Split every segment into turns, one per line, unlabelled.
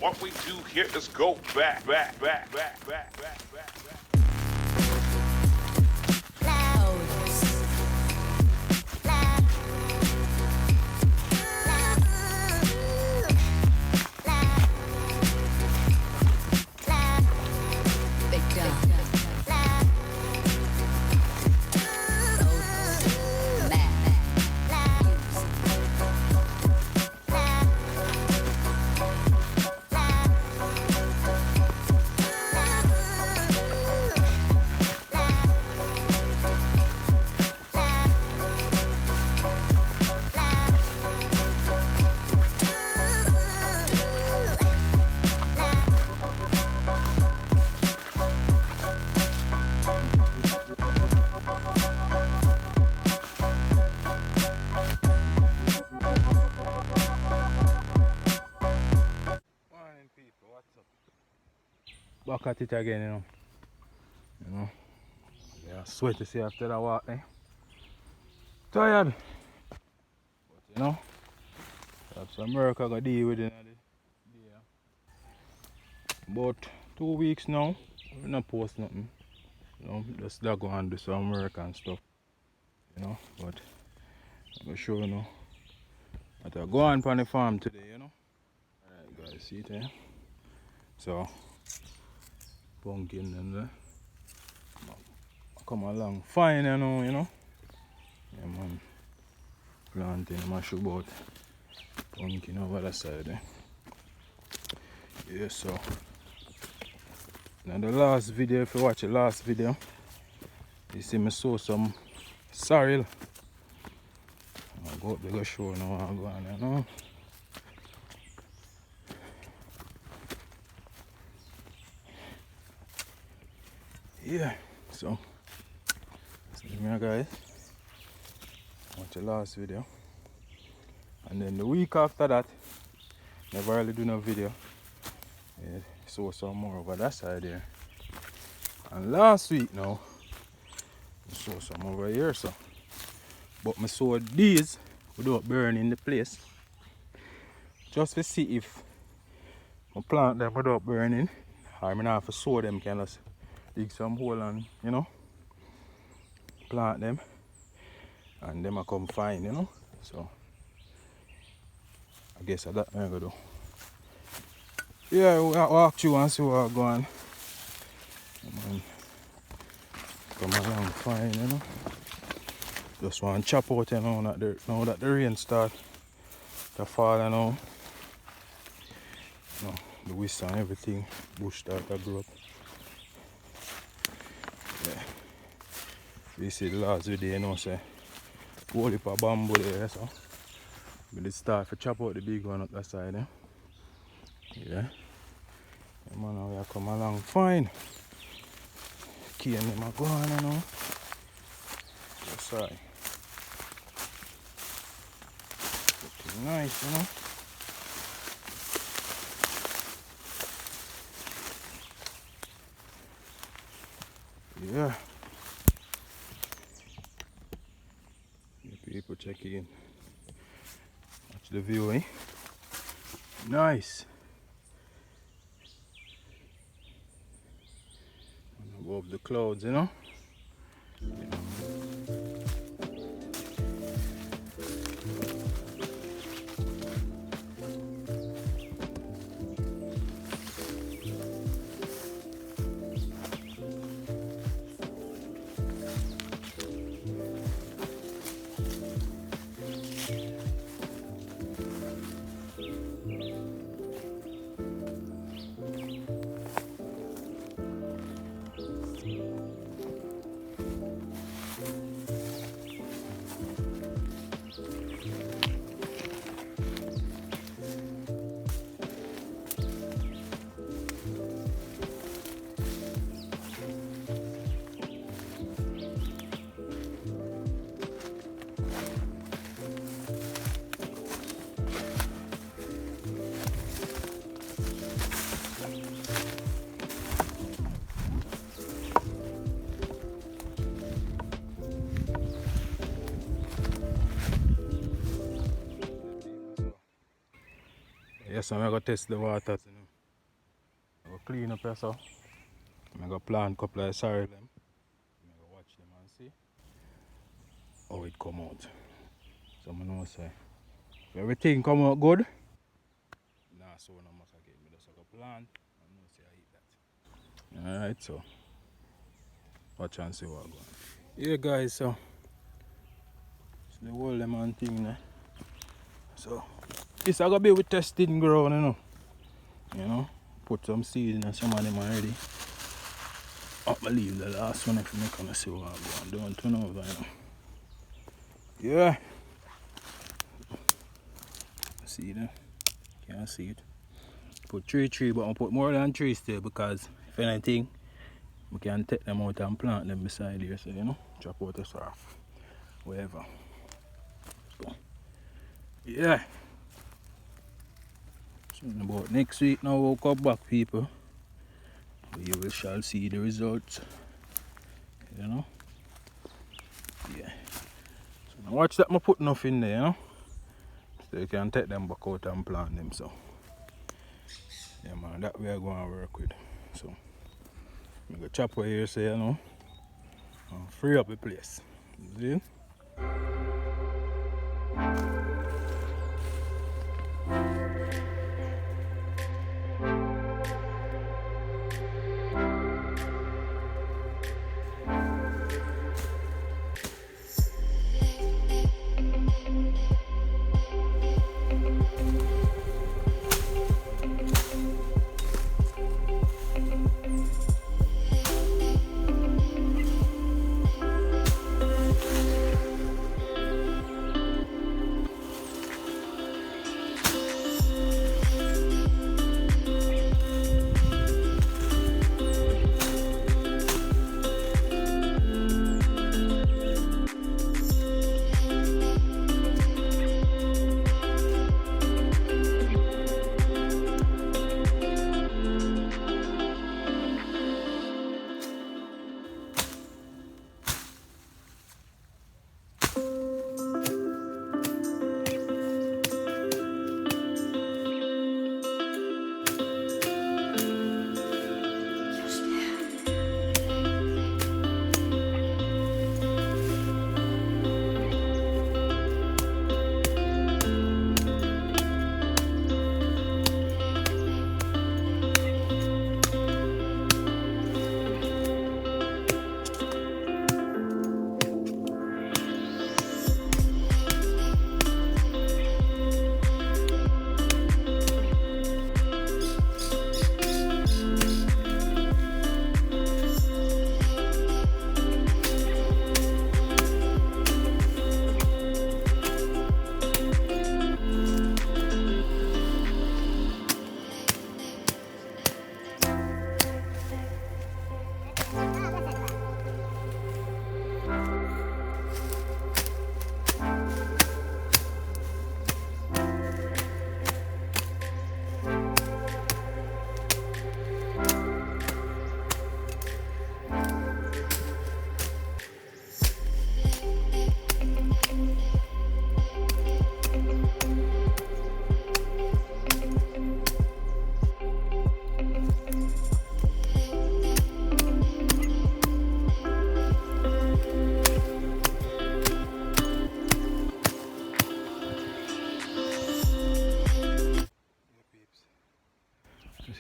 What we do here is go back.
Back at it again, Yeah, sweat to see after that walk, eh? Tired. But have some work I gotta deal with it. About 2 weeks now, we not post nothing. Just that go and do some work and stuff. But I'm sure that I go on the farm today, Alright guys, see it here. So pumpkin and come along fine, Yeah man. Planting my shoe about pumpkin over the side, Yeah, so now the last video, if you watch the last video, you see me sow some sorrel. I'll go up there, go show now, I'll go on Yeah, so me guys, watch the last video, and then the week after that, never really do no video. Yeah, sow some more over that side there, and last week now, I sow some over here, so. But I sowed these without burning the place, just to see if I plant them without burning, or I have to sow them, kind of dig some hole and plant them, and them I come fine, So I guess that's what I'm gonna do. Yeah, we'll walk through and see what's going on. Come along fine, Just want to chop out, now that the rain start to fall, the whisk and everything, bush start to grow up. Yeah. We see the last video, say, whole heap of bamboo there, so we'll start to chop out the big one up that side, Yeah. Man, we are come along fine. Cane them are going, That's right. Looking nice, Yeah. The people check in. Watch the view, eh? Nice. Above the clouds, Yes, I'm going to test the water. clean up here, so I'm gonna plant a couple of sorrel them. I'm gonna watch them and see how it come out. So I know say if everything come out good, nah, so no much again. Me just go plant and know say I eat that. Alright, so watch and see what going on. Yeah guys, so it's the whole lemon thing there. So this I gonna be with testing ground, you know. Put some seed in some of them already. I believe the last one if you make gonna see what I'm going. Don't turn over, Yeah. See them? Can't see it. Put 3 trees, but I'll put more than 3 still because if anything, we can take them out and plant them beside here, so chop out the sorrel. Whatever. So, yeah. So about next week now we'll come back, people. We shall see the results. Yeah. So now watch that I put enough in there, so you can take them back out and plant them. So yeah man, that we are going to work with. So I'm gonna chop away here, so and free up the place. See?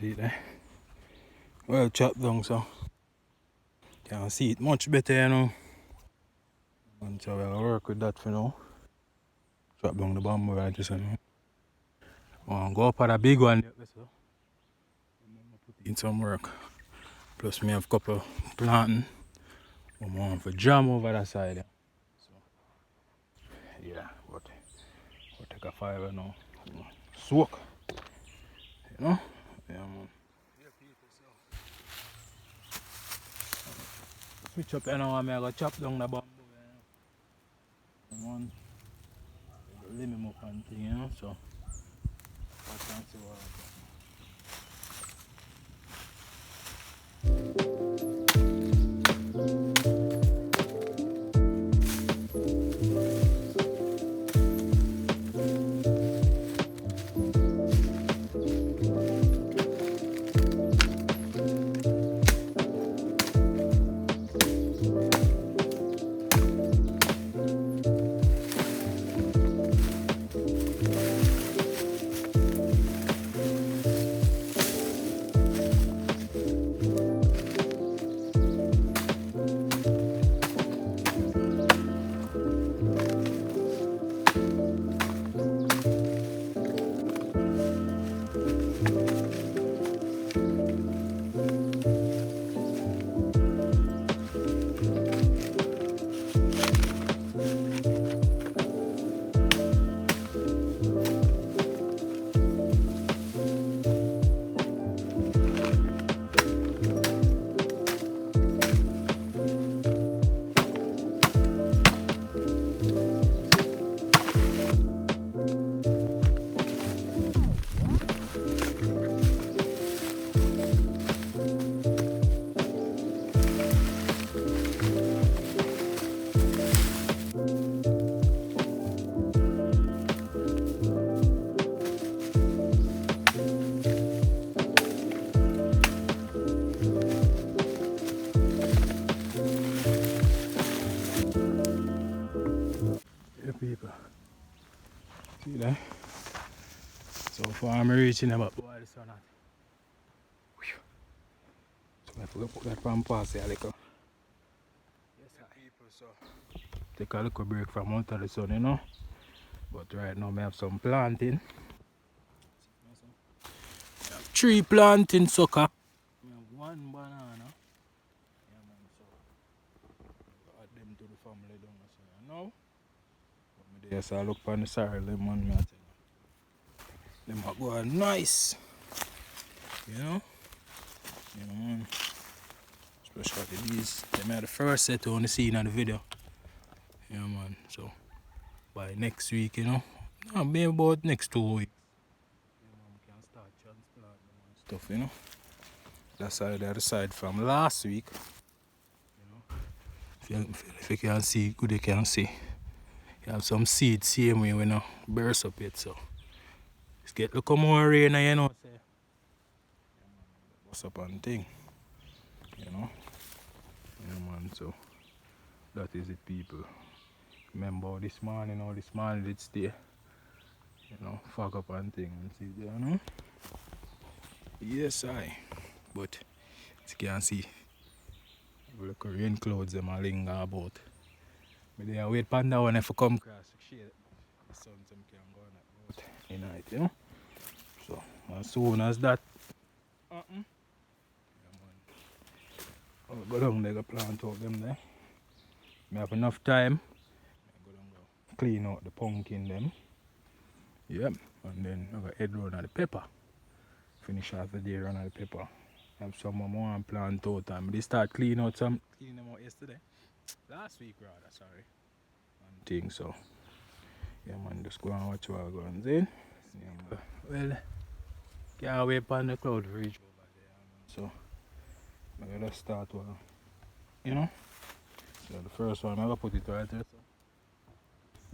See it there? Well chopped down, so can see it much better, And so we'll work with that for now. Chop down the bamboo right just go up at a big one, so put in some work. Plus me have a couple planting. I'm on for jam over that side. So yeah, but we'll take a fiver now. Soak. Yeah man. Switch up now, I'm going to chop down the bamboo. One, limit them up and thing, so I can't see what happens. people. See that? So far I'm reaching about boy the sun out. So I forgot to put that pan pass here a little. Yes sir. People, so take a little break from out of the sun, you know. But right now I have some planting. Tree planting sucker. I have one banana. Yeah man, so add them to the family down there. Now, but me there so I look on the soil, them man, me I tell you. Them are going nice. You know? Yeah man. Especially these. Them are the first set on the scene in the video. Yeah man, so by next week, you know. No, maybe about next 2 weeks. Yeah man, we can start transplant them and stuff, you know. That's how they decide from last week. You know, if you can see, good you can see. You have some seeds same way when you burst up it, so it's get look more rain, you know. Say, what's up on thing, you know? Yeah man, so that is it, people. Remember this morning, did stay, you know, fuck up and thing and see there, you know. Yes, but as you can see, look rain clouds them a linger about. But they wait for that one if you come across the shade. The sun some can go on about in night, you know. So as soon as that yeah, man. I'll go down there, go plant out them there. I have enough time. I go down there, clean out the pumpkin them. Yep. And then I go head round at the pepper. Finish off the day run at the pepper. I have some more and plant out and they start cleaning them out yesterday. Last week rather, sorry. And things, so yeah man, just go and watch what I'm going in. Yeah, well, can't wait on the cloud to reach over there, man. So I'm gonna start one, you know. So the first one I'm gonna put it right there. So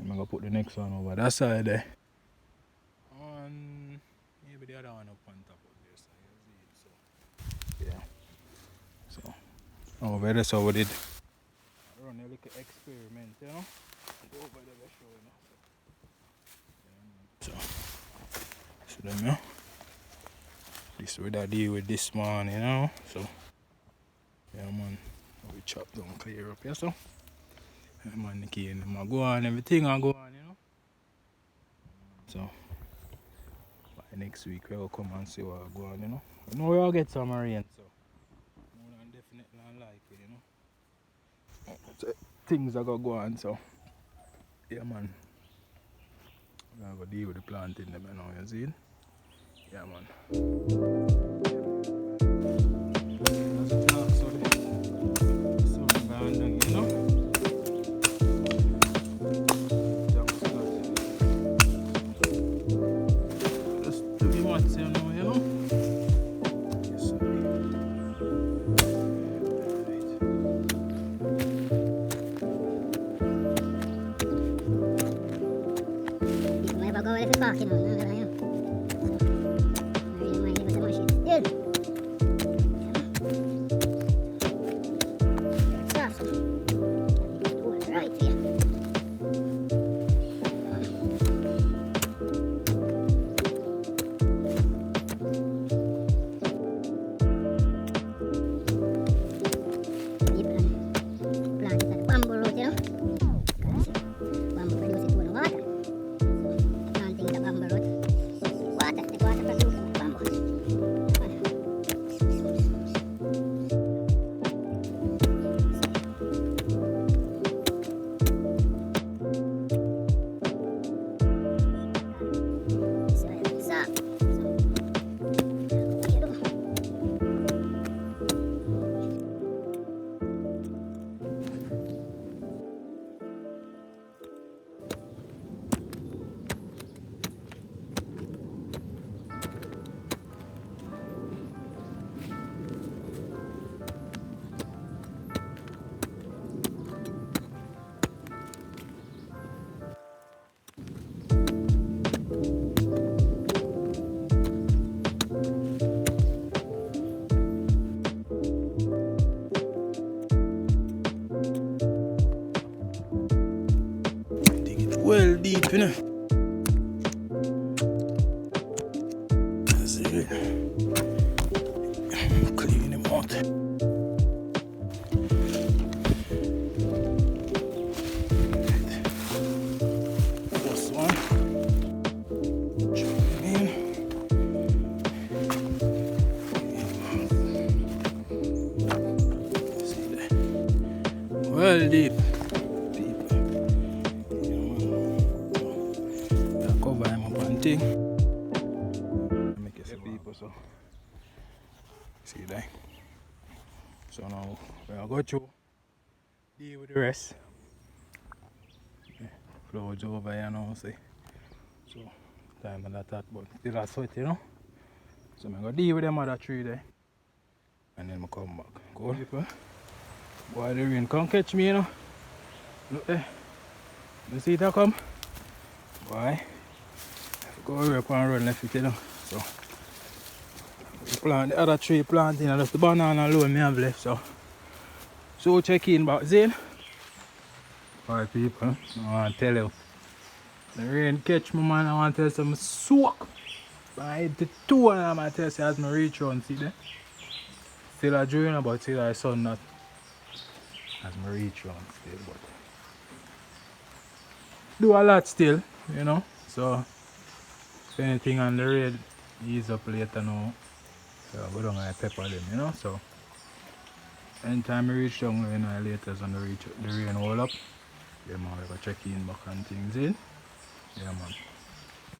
I'm gonna put the next one over that side there. And maybe the other one up on top of there, so you see it. So yeah. So over there, so we did run a little experiment, you know. Go over there to show, you know. So them, you know. This is what I deal with this morning, you know. So yeah man, we chop down clear up here, so yeah man, the key and them go on, everything I go on, you know. So by next week we'll come and see what go on, you know. I know we'll get some rain, so more than definitely unlikely, you know. So, things are gonna go on, so yeah man. We're gonna go deal with the planting them, you know, you see it? Yeah man.
Parking on, no, no, really mind if it's a machine. Dude! That's right here. Plant it at bamboo root, you know? Bamboo produces food and water. Planting the bamboo root.
well deep, you know. That's it. Clean him out. This one. Chuck him in. See there. Well deep. Cover him up and thing. Make it some people so. See that? So now we'll go through, deal with the rest. Clouds over here now, see. So time and that, but still a sweat, you know. So I'm gonna deal with them other three there. And then I come back. Go people. Boy, the rain can't catch me, you know. Look there. You see it come? Boy. Go up and run left it, you know. So we plant the other tree planting and just the banana alone me have left. So check in back Zane. Alright people, I want to tell you. The rain catch me man, I want to tell you some soak. By the two and I'm going to tell you as I reach around, see there? Still a drain but still I sun not as I reach around still, but do a lot still, you know. So if anything on the raid ease up later now, so go down and pepper them, you know. So anytime I reach down, you know, later on the rain hold up, yeah man, we go check in back and things in. Yeah man.